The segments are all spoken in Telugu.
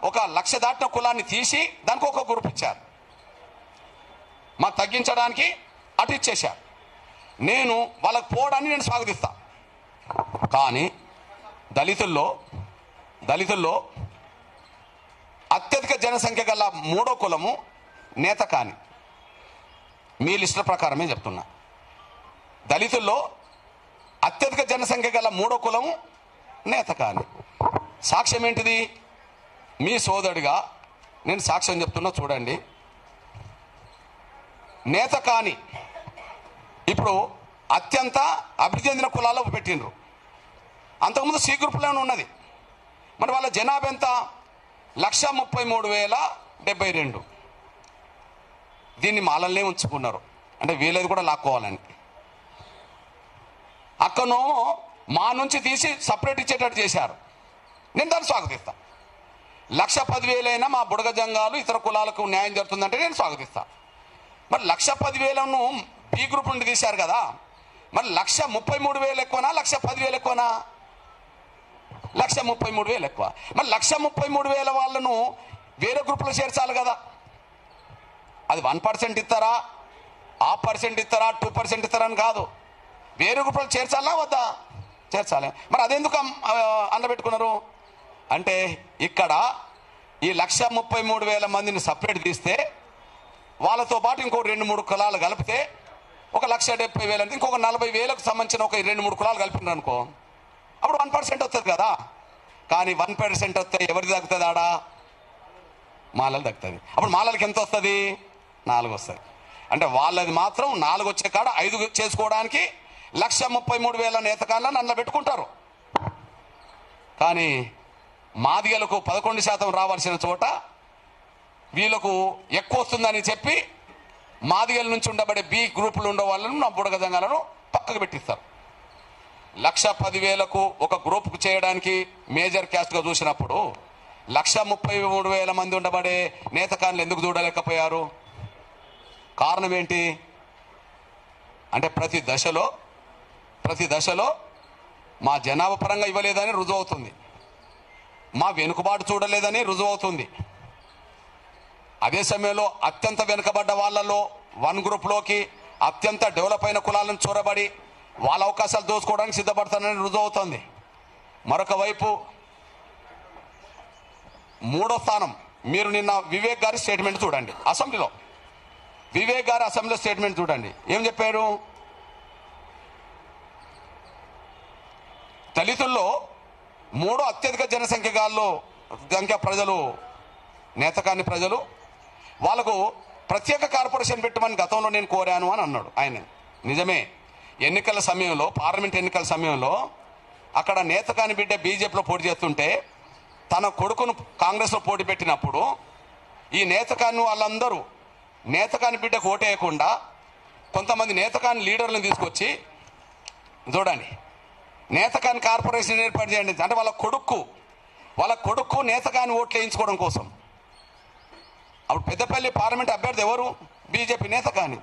ఒక లక్ష దాటిన కులాన్ని తీసి దానికి ఒక గ్రూప్ ఇచ్చారు, మాకు తగ్గించడానికి అటు ఇచ్చేశారు. నేను వాళ్ళకు పోవడాన్ని నేను స్వాగతిస్తా. కానీ దళితుల్లో అత్యధిక జనసంఖ్య గల మూడో కులము నేత కాని. మీ లిస్టుల ప్రకారమే చెప్తున్నా. దళితుల్లో అత్యధిక జనసంఖ్య గల మూడో కులము నేత కాని. సాక్ష్యం ఏంటిది? మీ సోదరుడిగా నేను సాక్ష్యం చెప్తున్నా, చూడండి. నేత కాని ఇప్పుడు అత్యంత అభివృద్ధి చెందిన కులాల్లో పెట్టిండ్రు. అంతకుముందు సి గ్రూప్లోనే ఉన్నది. మరి వాళ్ళ జనాభా ఎంత? 1,33,072. దీన్ని మాలల్నే ఉంచుకున్నారు, అంటే వీళ్ళది కూడా లాక్కోవాలని. అక్కనో మా నుంచి తీసి సపరేట్ ఇచ్చేటట్టు చేశారు. నేను దాన్ని స్వాగతిస్తా. 1,10,000 మా బుడగ జంగాలు ఇతర కులాలకు న్యాయం జరుగుతుందంటే నేను స్వాగతిస్తా. మరి 1,10,000 బి గ్రూప్ నుండి తీశారు కదా, మరి 1,33,000 ఎక్కువనా 1,10,000 ఎక్కువనా? 1,33,000 ఎక్కువ. మరి 1,33,000 వాళ్ళను వేరే గ్రూపులో చేర్చాలి కదా. అది 1% ఇస్తారా, 0.5% ఇస్తారా, 2% ఇస్తారా అని కాదు, వేరే గ్రూపులో చేర్చాలా వద్దా? చేర్చాలి. మరి అదెందుకు అందబెట్టుకున్నారు అంటే, ఇక్కడ ఈ 1,33,000 మందిని సపరేట్ తీస్తే వాళ్ళతో పాటు ఇంకో 2-3 కులాలు కలిపితే ఒక 1,70,000 అంటే ఇంకొక 40,000కు సంబంధించిన ఒక 2-3 కులాలు కలిపినారు అనుకో, అప్పుడు 1% వస్తుంది కదా. కానీ 1% వస్తే ఎవరికి తగ్గుతుంది? ఆడ మాలలు తగ్గుతుంది. అప్పుడు మాలలకి ఎంత వస్తుంది? 4 వస్తుంది. అంటే వాళ్ళది మాత్రం 4 వచ్చే కాడ 5 చేసుకోవడానికి 1,33,000 నేతకాళ్ళని అందులో పెట్టుకుంటారు. కానీ మాదిగలకు 11% రావాల్సిన చోట వీళ్ళకు ఎక్కువ వస్తుందని చెప్పి మాదిగల నుంచి ఉండబడే బి గ్రూపులు ఉండే వాళ్ళను, నా బుడగ జంగాలను పక్కకు పెట్టిస్తారు. 1,10,000కు ఒక గ్రూప్కు చేయడానికి మేజర్ క్యాస్ట్గా చూసినప్పుడు 1,33,000 మంది ఉండబడే నేతకాన్లు ఎందుకు చూడలేకపోయారు? కారణం ఏంటి అంటే, ప్రతి దశలో మా జనాభా పరంగా ఇవ్వలేదని రుజువు అవుతుంది, మా వెనుకబాటు చూడలేదని రుజువు అవుతుంది. అదే సమయంలో అత్యంత వెనుకబడ్డ వాళ్ళలో 1 గ్రూప్లోకి అత్యంత డెవలప్ అయిన కులాలను చొరబడి వాళ్ళ అవకాశాలు దోచుకోవడానికి సిద్ధపడతానని రుజువు అవుతుంది. మరొక వైపు 3వ స్థానం, మీరు నిన్న వివేక్ గారి స్టేట్మెంట్ చూడండి. వివేక్ గారి అసెంబ్లీలో స్టేట్మెంట్ చూడండి. ఏం చెప్పారు? దళితుల్లో 3వ అత్యధిక జనసంఖ్య ప్రజలు నేతకాని ప్రజలు, వాళ్ళకు ప్రత్యేక కార్పొరేషన్ పెట్టమని గతంలో నేను కోరాను అని అన్నాడు ఆయన. నిజమే, ఎన్నికల సమయంలో, పార్లమెంట్ ఎన్నికల సమయంలో అక్కడ నేతకాని బిడ్డ బీజేపీలో పోటీ చేస్తుంటే తన కొడుకును కాంగ్రెస్లో పోటీ పెట్టినప్పుడు ఈ నేతకాని వాళ్ళందరూ నేతకాని బిడ్డకు ఓటేయకుండా కొంతమంది నేతకాని లీడర్లను తీసుకొచ్చి, చూడండి, నేతకాని కార్పొరేషన్ ఏర్పాటు చేయండి అంటే వాళ్ళ కొడుకు నేతకాని ఓట్లు వేయించుకోవడం కోసం. అప్పుడు పెద్దపల్లి పార్లమెంట్ అభ్యర్థి ఎవరు? బీజేపీ నేతకాని.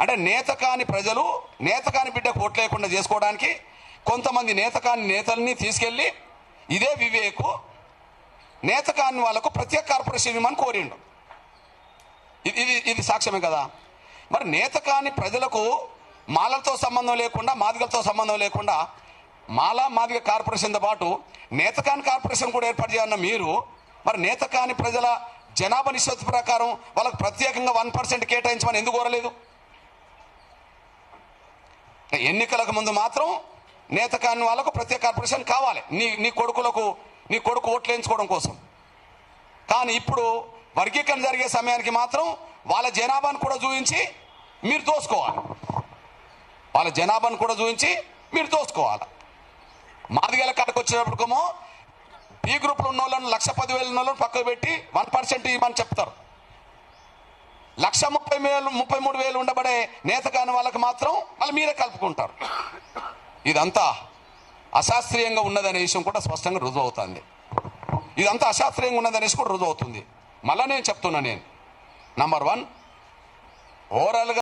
అంటే నేతకాని ప్రజలు నేతకాని బిడ్డకు ఓట్లు లేకుండా చేసుకోవడానికి కొంతమంది నేతకాని నేతల్ని తీసుకెళ్లి ఇదే వివేకు నేతకాని వాళ్ళకు ప్రత్యేక కార్పొరేషన్ ఇవ్వమని కోరిండు. ఇది సాక్ష్యమే కదా. మరి నేతకాని ప్రజలకు మాలలతో సంబంధం లేకుండా, మాదిగలతో సంబంధం లేకుండా మాదిగ కార్పొరేషన్తో పాటు నేతకాని కార్పొరేషన్ కూడా ఏర్పాటు చేయాలన్న మీరు, మరి నేతకాని ప్రజల జనాభా నిష్పత్తి ప్రకారం వాళ్ళకు ప్రత్యేకంగా 1% కేటాయించమని ఎందుకు కోరలేదు? ఎన్నికలకు ముందు మాత్రం నేతకాని వాళ్ళకు ప్రత్యేక కార్పొరేషన్ కావాలి, నీ కొడుకు ఓట్లు వేయించుకోవడం కోసం. కానీ ఇప్పుడు వర్గీకరణ జరిగే సమయానికి మాత్రం వాళ్ళ జనాభాను కూడా చూపించి మీరు దోసుకోవాలి. మాదిగల కాడికి వచ్చినప్పటికేమో బి గ్రూప్లో ఉన్న వాళ్ళను 1,10,000 ఉన్న వాళ్ళని పక్కకు పెట్టి 1% ఇవ్వమని చెప్తారు. 1,33,000 ఉండబడే నేతకాని వాళ్ళకి మాత్రం వాళ్ళు మీరే కలుపుకుంటారు. ఇదంతా అశాస్త్రీయంగా ఉన్నదనే విషయం కూడా స్పష్టంగా రుజువు అవుతుంది. ఇదంతా అశాస్త్రీయంగా ఉన్నదనేసి కూడా రుజువు అవుతుంది. మళ్ళా నేను చెప్తున్నా, నంబర్ 1 ఓవరాల్గా